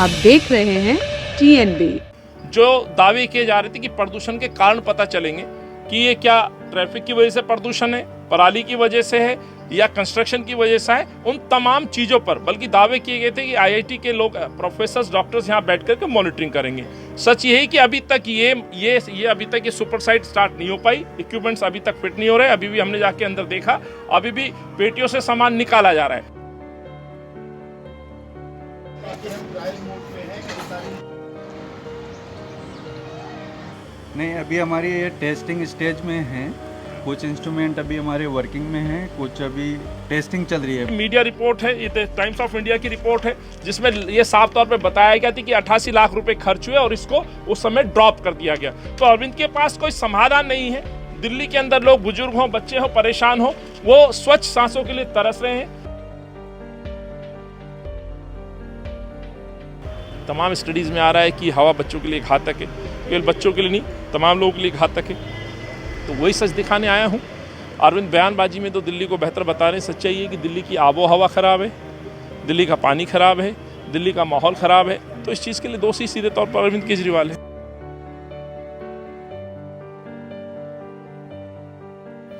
आप देख रहे हैं TNB। जो दावे किए जा रहे थे कि प्रदूषण के कारण पता चलेंगे कि ये क्या ट्रैफिक की वजह से प्रदूषण है, पराली की वजह से है या कंस्ट्रक्शन की वजह से है, उन तमाम चीज़ों पर बल्कि दावे किए गए थे कि IIT के लोग प्रोफेसर डॉक्टर्स यहाँ बैठ करके मॉनिटरिंग करेंगे। सच ये है कि अभी तक ये अभी तक ये सुपर साइट स्टार्ट नहीं हो पाई, इक्विपमेंट्स अभी तक फिट नहीं हो रहे। अभी भी हमने जाके अंदर देखा, अभी भी पेटियों से सामान निकाला जा रहा है। नहीं, अभी हमारी ये टेस्टिंग स्टेज में है। कुछ इंस्ट्रूमेंट अभी हमारे वर्किंग में हैं, कुछ अभी टेस्टिंग चल रही है। मीडिया रिपोर्ट है, ये टाइम्स ऑफ इंडिया की रिपोर्ट है, जिसमें ये साफ तौर पे बताया गया था कि 88 लाख रुपए खर्च हुए और इसको उस समय ड्रॉप कर दिया गया। तो अरविंद के पास कोई समाधान नहीं है। दिल्ली के अंदर लोग बुजुर्ग हो, बच्चे हो, परेशान हो, वो स्वच्छ सांसों के लिए तरस रहे हैं। तमाम स्टडीज में आ रहा है कि हवा बच्चों के लिए घातक है, केवल बच्चों के लिए नहीं, तमाम लोगों के लिए घातक है। तो वही सच दिखाने आया हूँ। अरविंद बयानबाजी में तो दिल्ली को बेहतर बता रहे हैं। सच्चाई है कि दिल्ली की आबो हवा खराब है, दिल्ली का पानी खराब है, दिल्ली का माहौल खराब है। तो इस चीज़ के लिए दोषी सीधे तौर पर अरविंद केजरीवाल है।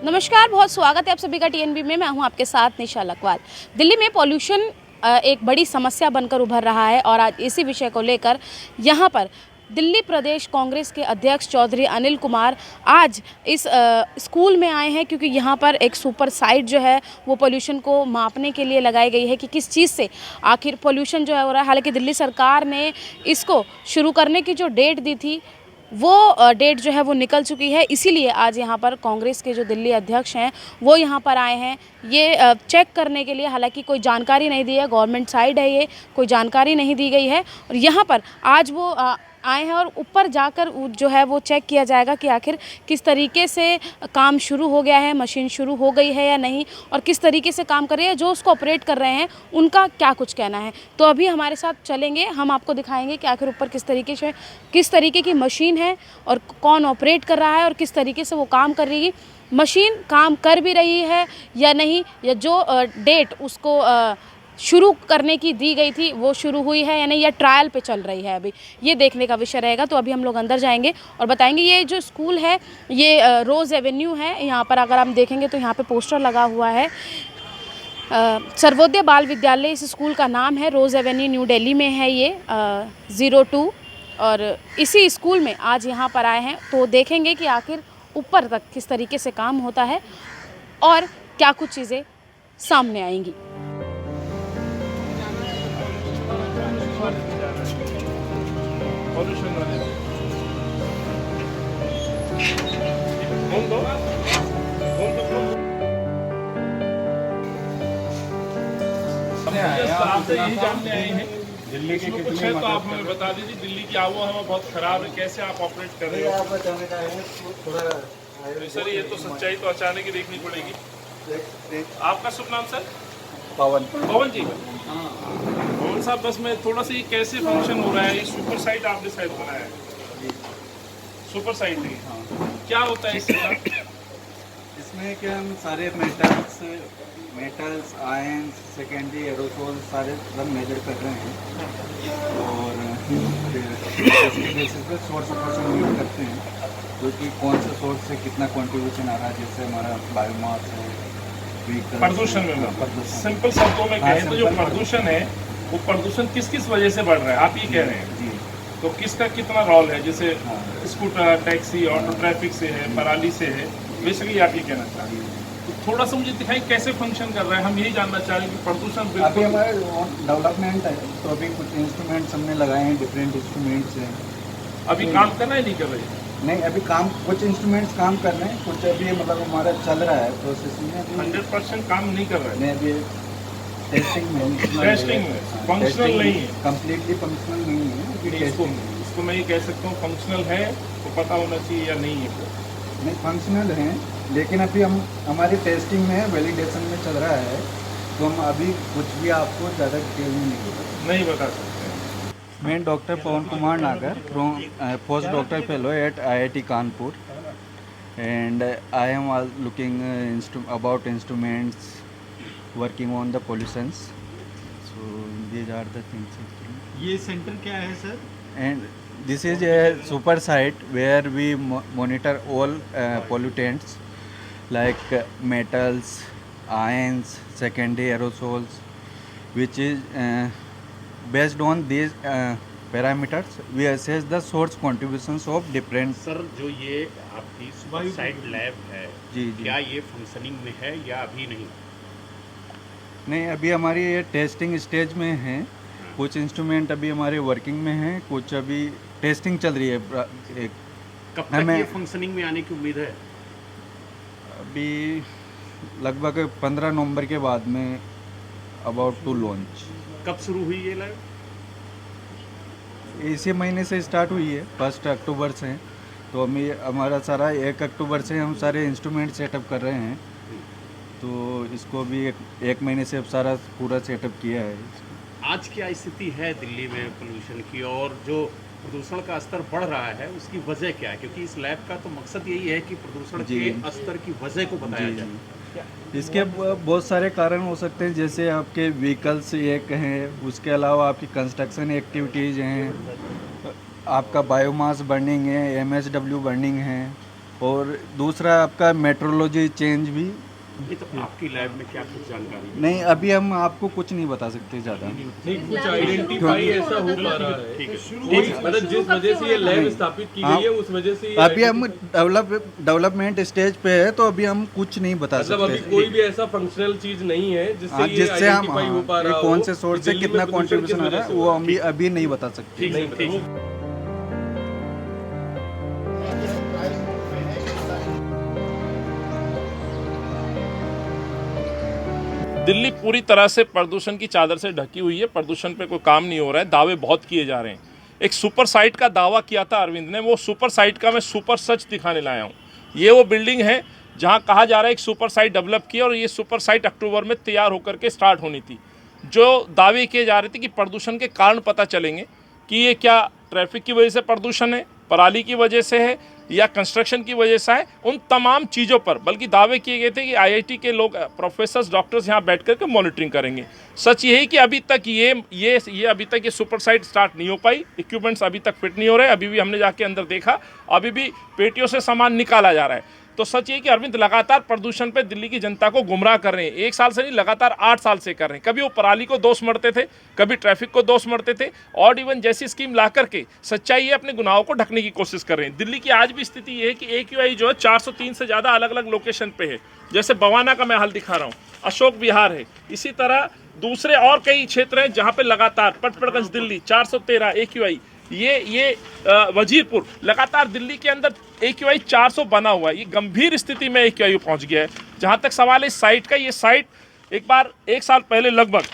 नमस्कार, बहुत स्वागत है आप सभी का TNB में। मैं हूं आपके साथ निशा लकवाल। दिल्ली में पॉल्यूशन एक बड़ी समस्या बनकर उभर रहा है और आज इसी विषय को लेकर यहां पर दिल्ली प्रदेश कांग्रेस के अध्यक्ष चौधरी अनिल कुमार आज इस स्कूल में आए हैं, क्योंकि यहाँ पर एक सुपर साइट जो है वो पोल्यूशन को मापने के लिए लगाई गई है कि किस चीज़ से आखिर पोल्यूशन जो है हो रहा है। हालांकि दिल्ली सरकार ने इसको शुरू करने की जो डेट दी थी वो डेट जो है वो निकल चुकी है। इसीलिए आज यहाँ पर कांग्रेस के जो दिल्ली अध्यक्ष हैं वो यहाँ पर आए हैं ये चेक करने के लिए। हालांकि कोई जानकारी नहीं दी है, गवर्नमेंट साइड है ये, कोई जानकारी नहीं दी गई है। और यहाँ पर आज वो आए हैं और ऊपर जाकर जो है वो चेक किया जाएगा कि आखिर किस तरीके से काम शुरू हो गया है, मशीन शुरू हो गई है या नहीं, और किस तरीके से काम कर रही है, जो उसको ऑपरेट कर रहे हैं उनका क्या कुछ कहना है। तो अभी हमारे साथ चलेंगे, हम आपको दिखाएंगे कि आखिर ऊपर किस तरीके की मशीन है और कौन ऑपरेट कर रहा है और किस तरीके से वो काम कर रही है, मशीन काम कर भी रही है या नहीं, या जो डेट उसको शुरू करने की दी गई थी वो शुरू हुई है या नहीं, या ट्रायल पे चल रही है, अभी ये देखने का विषय रहेगा। तो अभी हम लोग अंदर जाएंगे और बताएंगे। ये जो स्कूल है ये रोज़ एवेन्यू है। यहाँ पर अगर हम देखेंगे तो यहाँ पे पोस्टर लगा हुआ है, सर्वोदय बाल विद्यालय इस स्कूल का नाम है। रोज़ एवेन्यू न्यू दिल्ली में है ये 02, और इसी स्कूल में आज यहाँ पर आए हैं। तो देखेंगे कि आखिर ऊपर तक किस तरीके से काम होता है और क्या कुछ चीज़ें सामने आएंगी। आपसे यही जानने आए हैं दिल्ली के कुछ है तो आप हमें बता दीजिए। दिल्ली की आबो हवा बहुत खराब है, कैसे आप ऑपरेट कर रहे हो? तो सर ये तो सच्चाई तो अचानक ही देखनी पड़ेगी। आपका शुभ नाम सर? पवन जी। पवन साहब, बस मैं थोड़ा सा ये कैसे फंक्शन हो रहा है, ये सुपर साइट आपने शायद बनाया है, सुपर साइट है, क्या होता है इसमें क्या हम सारे मेटल्स आयंस सेकेंडरी एरोसोल सारे सब मेजर कर रहे हैं और फिर सोर्स ऑफ यूज करते हैं, जो कि कौन से सोर्स से कितना कंट्रीब्यूशन आ रहा है। जैसे हमारा बायोमास है, प्रदूषण में सिंपल शब्दों में कहें तो जो प्रदूषण है वो प्रदूषण किस किस वजह से बढ़ रहा है, आप ये कह रहे हैं जी। तो किसका कितना रोल है? जैसे स्कूटर, टैक्सी, ऑटो ट्रैफिक से है, पराली से है, बेसिकली आप ये कहना चाह रहे हैं। तो थोड़ा सा मुझे दिखाई कैसे फंक्शन कर रहा है, हम यही जानना चाह रहे हैं कि प्रदूषण अभी हमारे डेवलपमेंट है, तो अभी कुछ इंस्ट्रूमेंट्स हमने लगाए हैं, डिफरेंट इंस्ट्रूमेंट्स हैं। अभी काम करना ही नहीं कर रहे? नहीं, अभी काम कुछ इंस्ट्रूमेंट्स काम कर रहे हैं, कुछ अभी मतलब हमारा चल रहा है प्रोसेस में। 100% काम नहीं कर रहे हैं, अभी टेस्टिंग में फंक्शनल नहीं है, कम्प्लीटली फंक्शनल नहीं है। इसको मैं ये कह सकता हूँ फंक्शनल है तो पता होना चाहिए या नहीं है? नहीं, फंक्शनल है, लेकिन अभी हम हमारी टेस्टिंग में वैलिडेशन में चल रहा है, तो हम अभी कुछ भी आपको ज़्यादा डिटेल में नहीं बता सकते। मैं डॉक्टर पवन कुमार नागर, post doctor fellow at IIT Kanpur, and I am looking about instruments working on the pollutions. So these are the things actually. ये सेंटर क्या है sir? And this is a super site where we monitor all pollutants like metals, ions, secondary aerosols, which is based on these parameters we assess the source contributions of different. Sir जो ये आपकी super site lab है, जी जी क्या ये functioning में है या अभी नहीं? नहीं, अभी हमारी ये टेस्टिंग स्टेज में है। कुछ इंस्ट्रूमेंट अभी हमारे वर्किंग में हैं, कुछ अभी टेस्टिंग चल रही है। एक कब तक हमें- ये फंक्शनिंग में आने की उम्मीद है? अभी लगभग 15 नवंबर के बाद में अबाउट टू लॉन्च। कब शुरू हुई ये लैब? इसी महीने से स्टार्ट हुई है, 1 अक्टूबर से। तो अभी हमारा सारा 1 अक्टूबर से हम सारे इंस्ट्रूमेंट सेटअप कर रहे हैं। तो इसको भी एक महीने से अब सारा पूरा सेटअप किया है। आज क्या स्थिति है दिल्ली में पोल्यूशन की, और जो प्रदूषण का स्तर बढ़ रहा है उसकी वजह क्या है? क्योंकि इस लैब का तो मकसद यही है कि प्रदूषण जी। के स्तर की वजह को बताया जी, जाए। इसके बहुत सारे कारण हो सकते हैं, जैसे आपके व्हीकल्स एक हैं, उसके अलावा आपकी कंस्ट्रक्शन एक्टिविटीज़ हैं, आपका बायोमास बर्निंग है, MSW बर्निंग है, और दूसरा आपका मेट्रोलॉजी चेंज भी। ये तो आपकी लैब में क्या कुछ जानकारी है? नहीं, अभी हम आपको कुछ नहीं बता सकते ज़्यादा। नहीं, कुछ आइडेंटिफाई ऐसा हो पा रहा है ठीक है, कोई, मतलब जिस वजह से ये लैब स्थापित की हाँ। गई है उस वजह से ये अभी हम डेवलपमेंट स्टेज पे है, तो अभी हम कुछ नहीं बता मतलब अभी सकते। कोई भी ऐसा फंक्शनल चीज नहीं है हाँ, जिससे ये जिससे हम आइडेंटिफाई हो पा रहा हो कौन से सोर्स कि से दिल्ली कितना में प्रदूषण किस कंट्रीब्यूशन आ रहा वजह है, से वो हो हम अभी नहीं बता सकते। ठीक है, नहीं ठीक है। बता- दिल्ली पूरी तरह से प्रदूषण की चादर से ढकी हुई है। प्रदूषण पे कोई काम नहीं हो रहा है, दावे बहुत किए जा रहे हैं। एक सुपर साइट का दावा किया था अरविंद ने, वो सुपर साइट का मैं सुपर सच दिखाने लाया हूँ। ये वो बिल्डिंग है जहाँ कहा जा रहा है एक सुपर साइट डेवलप की, और ये सुपर साइट अक्टूबर में तैयार होकर के स्टार्ट होनी थी। जो दावे किए जा रहे थे कि प्रदूषण के कारण पता चलेंगे कि ये क्या ट्रैफिक की वजह से प्रदूषण है, पराली की वजह से है, या कंस्ट्रक्शन की वजह से है, उन तमाम चीज़ों पर बल्कि दावे किए गए थे कि IIT के लोग, प्रोफेसर्स, डॉक्टर्स यहाँ बैठ कर के मॉनिटरिंग करेंगे। सच ये है कि अभी तक ये अभी तक ये सुपर साइट स्टार्ट नहीं हो पाई। इक्विपमेंट्स अभी तक फिट नहीं हो रहे। अभी भी हमने जाके अंदर देखा, अभी भी पेटियों से सामान निकाला जा रहा है। तो सच ये कि अरविंद लगातार प्रदूषण पे दिल्ली की जनता को गुमराह कर रहे हैं। 1 साल से नहीं, लगातार 8 साल से कर रहे हैं। कभी वो पराली को दोष मढ़ते थे, कभी ट्रैफिक को दोष मढ़ते थे, और इवन जैसी स्कीम ला करके सच्चाई है अपने गुनाहों को ढकने की कोशिश कर रहे हैं। दिल्ली की आज भी स्थिति ये है कि AQI जो है 403 से ज़्यादा अलग अलग लोकेशन पे है। जैसे बवाना का मैं हाल दिखा रहा हूँ, अशोक विहार है, इसी तरह दूसरे और कई क्षेत्र हैं जहाँ पे लगातार पटपड़गंज दिल्ली 413 AQI, ये वजीरपुर, लगातार दिल्ली के अंदर AQI 400 बना हुआ है। ये गंभीर स्थिति में AQI पहुंच गया है। जहां तक सवाल है इस साइट का, ये साइट एक बार 1 साल पहले लगभग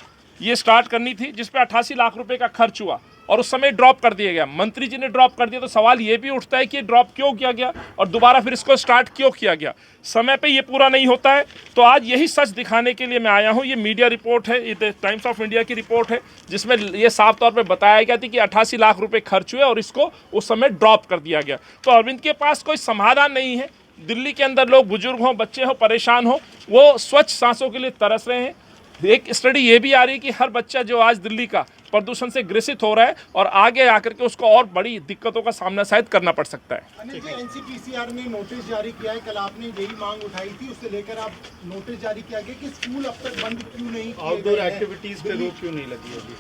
ये स्टार्ट करनी थी, जिस पे 88 लाख रुपए का खर्च हुआ, और उस समय ड्रॉप कर दिया गया। मंत्री जी ने ड्रॉप कर दिया, तो सवाल ये भी उठता है कि ये ड्रॉप क्यों किया गया और दोबारा फिर इसको स्टार्ट क्यों किया गया। समय पे ये पूरा नहीं होता है। तो आज यही सच दिखाने के लिए मैं आया हूँ। ये मीडिया रिपोर्ट है, ये टाइम्स ऑफ इंडिया की रिपोर्ट है, जिसमें ये साफ तौर पे बताया गया था कि 88 लाख रुपए खर्च हुए और इसको उस समय ड्रॉप कर दिया गया। तो अरविंद के पास कोई समाधान नहीं है। दिल्ली के अंदर लोग, बुजुर्ग हों, बच्चे हों, परेशान हो, वो स्वच्छ सांसों के लिए तरस रहे हैं। एक स्टडी ये भी आ रही है कि हर बच्चा जो आज दिल्ली का प्रदूषण से ग्रसित हो रहा है, और आगे आकर के उसको और बड़ी दिक्कतों का सामना शायद करना पड़ सकता है। अनिल जी, NCPCR ने नोटिस जारी किया है, कल आपने यही मांग उठाई थी, उससे लेकर आप नोटिस जारी किया गया कि स्कूल अब तक बंद क्यों नहीं, आउटडोर एक्टिविटीज पे रोक क्यों नहीं लगी अभी?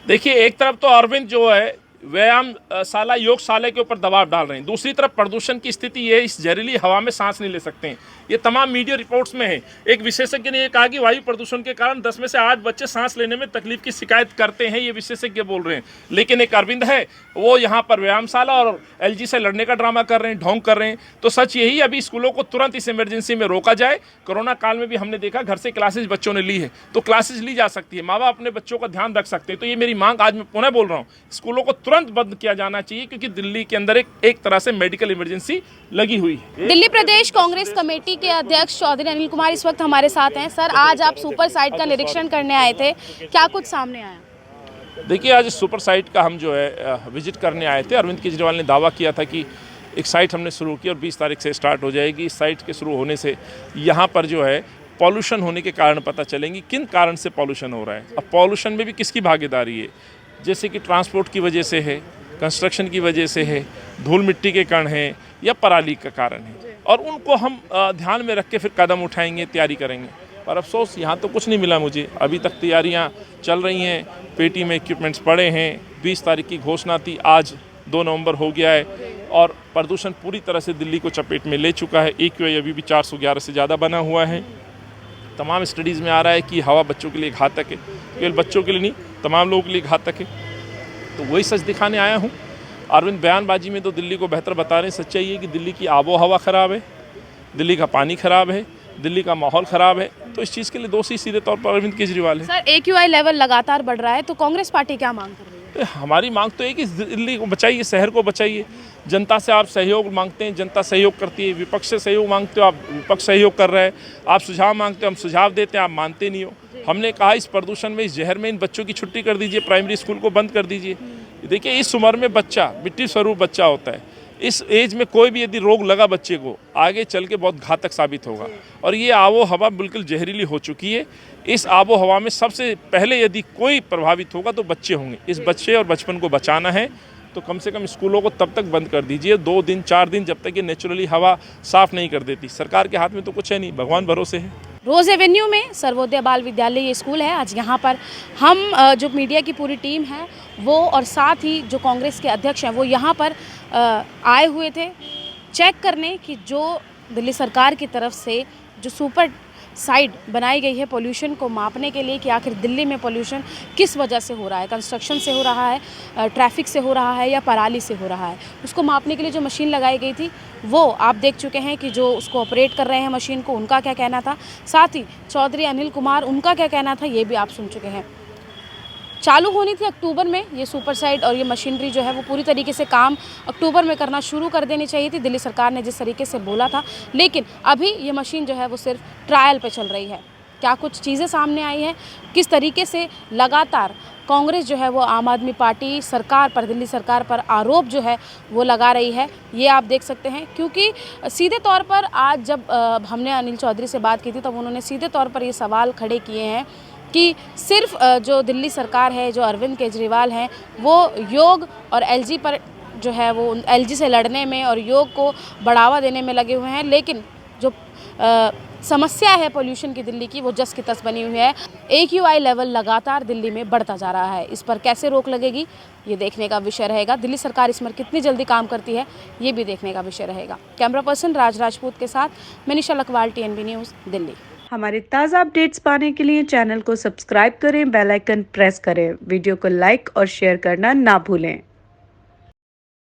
देखिए, एक तरफ तो अरविंद जो है व्यायामशाला, योगशाला के ऊपर दबाव डाल रहे हैं, दूसरी तरफ प्रदूषण की स्थिति ये, इस जहरीली हवा में सांस नहीं ले सकते हैं। ये तमाम मीडिया रिपोर्ट्स में है। एक विशेषज्ञ ने ये कहा कि वायु प्रदूषण के कारण 10 में से 8 बच्चे सांस लेने में तकलीफ की शिकायत करते हैं, ये विशेषज्ञ बोल रहे हैं। लेकिन एक अरविंद है, वो यहाँ पर व्यायामशाला और LG से लड़ने का ड्रामा कर रहे हैं, ढोंग कर रहे हैं। तो सच यही, अभी स्कूलों को तुरंत इस इमरजेंसी में रोका जाए। कोरोना काल में भी हमने देखा, घर से क्लासेज बच्चों ने ली है, तो क्लासेज ली जा सकती है, माँ बाप अपने बच्चों का ध्यान रख सकते हैं। तो ये मेरी मांग आज मैं पुनः बोल रहा हूँ, स्कूलों को तुरंत बंद किया जाना चाहिए, क्योंकि दिल्ली के अंदर एक तरह से मेडिकल इमरजेंसी लगी हुई है। दिल्ली प्रदेश कांग्रेस कमेटी के अध्यक्ष चौधरी अनिल कुमार इस वक्त हमारे साथ हैं। सर, आज आप सुपर साइट का निरीक्षण करने आए थे, क्या कुछ सामने आया? देखिए, आज सुपर साइट का हम जो है विजिट करने आए थे। अरविंद केजरीवाल ने दावा किया था कि एक साइट हमने शुरू की और 20 तारीख से स्टार्ट हो जाएगी। इस साइट के शुरू होने से यहाँ पर जो है पॉल्यूशन होने के कारण पता चलेंगे, किन कारण से पॉल्यूशन हो रहा है। अब पॉल्यूशन में भी किसकी भागीदारी है, जैसे कि ट्रांसपोर्ट की वजह से है, कंस्ट्रक्शन की वजह से है, धूल मिट्टी के कण हैं या पराली का कारण है, और उनको हम ध्यान में रख के फिर कदम उठाएंगे, तैयारी करेंगे। पर अफसोस यहाँ तो कुछ नहीं मिला मुझे, अभी तक तैयारियाँ चल रही हैं, पेटी में इक्विपमेंट्स पड़े हैं। 20 तारीख की घोषणा थी, आज 2 नवंबर हो गया है और प्रदूषण पूरी तरह से दिल्ली को चपेट में ले चुका है। AQI अभी भी 411 से ज़्यादा बना हुआ है। तमाम स्टडीज़ में आ रहा है कि हवा बच्चों के लिए घातक है, केवल बच्चों के लिए नहीं, तमाम लोगों के लिए घातक है। तो वही सच दिखाने आया हूँ। अरविंद बयानबाजी में तो दिल्ली को बेहतर बता रहे हैं, सच्चाई है कि दिल्ली की आबो हवा ख़राब है, दिल्ली का पानी ख़राब है, दिल्ली का माहौल ख़राब है। तो इस चीज़ के लिए दोषी सीधे तौर पर अरविंद केजरीवाल है। सर, AQI लेवल लगातार बढ़ रहा है, तो कांग्रेस पार्टी क्या मांग कर रही है? हमारी मांग तो है कि दिल्ली को बचाइए, शहर को बचाइए। जनता से आप सहयोग मांगते हैं, जनता सहयोग करती है। विपक्ष से सहयोग मांगते हो, आप विपक्ष सहयोग कर रहे हैं। आप सुझाव मांगते हो, हम सुझाव देते हैं, आप मानते नहीं हो। हमने कहा इस प्रदूषण में, इस जहर में इन बच्चों की छुट्टी कर दीजिए, प्राइमरी स्कूल को बंद कर दीजिए। देखिए, इस उम्र में बच्चा मिट्टी स्वरूप बच्चा होता है। इस एज में कोई भी यदि रोग लगा बच्चे को, आगे चल के बहुत घातक साबित होगा। और ये आबो हवा बिल्कुल जहरीली हो चुकी है। इस आबो हवा में सबसे पहले यदि कोई प्रभावित होगा तो बच्चे होंगे। इस बच्चे और बचपन को बचाना है तो कम से कम स्कूलों को तब तक बंद कर दीजिए, 2 दिन 4 दिन, जब तक ये नेचुरली हवा साफ नहीं कर देती। सरकार के हाथ में तो कुछ है नहीं, भगवान भरोसे है। रोज़ एवेन्यू में सर्वोदय बाल विद्यालय ये स्कूल है। आज यहाँ पर हम जो मीडिया की पूरी टीम है वो, और साथ ही जो कांग्रेस के अध्यक्ष हैं वो यहाँ पर आए हुए थे चेक करने कि जो दिल्ली सरकार की तरफ से जो सुपर साइड बनाई गई है पोल्यूशन को मापने के लिए, कि आखिर दिल्ली में पोल्यूशन किस वजह से हो रहा है, कंस्ट्रक्शन से हो रहा है, ट्रैफिक से हो रहा है या पराली से हो रहा है। उसको मापने के लिए जो मशीन लगाई गई थी वो आप देख चुके हैं कि जो उसको ऑपरेट कर रहे हैं मशीन को, उनका क्या कहना था। साथ ही चौधरी अनिल कुमार, उनका क्या कहना था, ये भी आप सुन चुके हैं। चालू होनी थी अक्टूबर में ये सुपर साइड, और ये मशीनरी जो है वो पूरी तरीके से काम अक्टूबर में करना शुरू कर देनी चाहिए थी, दिल्ली सरकार ने जिस तरीके से बोला था। लेकिन अभी ये मशीन जो है वो सिर्फ ट्रायल पे चल रही है। क्या कुछ चीज़ें सामने आई हैं, किस तरीके से लगातार कांग्रेस जो है वो आम आदमी पार्टी सरकार पर, दिल्ली सरकार पर आरोप जो है वो लगा रही है, ये आप देख सकते हैं। क्योंकि सीधे तौर पर आज जब हमने अनिल चौधरी से बात की थी तब उन्होंने सीधे तौर पर ये सवाल खड़े किए हैं कि सिर्फ जो दिल्ली सरकार है, जो अरविंद केजरीवाल हैं, वो योग और LG पर जो है वो LG से लड़ने में और योग को बढ़ावा देने में लगे हुए हैं। लेकिन जो समस्या है पोल्यूशन की दिल्ली की, वो जस की तस बनी हुई है। AQI लेवल लगातार दिल्ली में बढ़ता जा रहा है। इस पर कैसे रोक लगेगी, ये देखने का विषय रहेगा। दिल्ली सरकार इस पर कितनी जल्दी काम करती है, ये भी देखने का विषय रहेगा। कैमरा पर्सन राज राजपूत के साथ मैं निशा लकवाल, TNB न्यूज़, दिल्ली। हमारे ताज़ा अपडेट्स पाने के लिए चैनल को सब्सक्राइब करें, बेल आइकन प्रेस करें, वीडियो को लाइक और शेयर करना ना भूलें।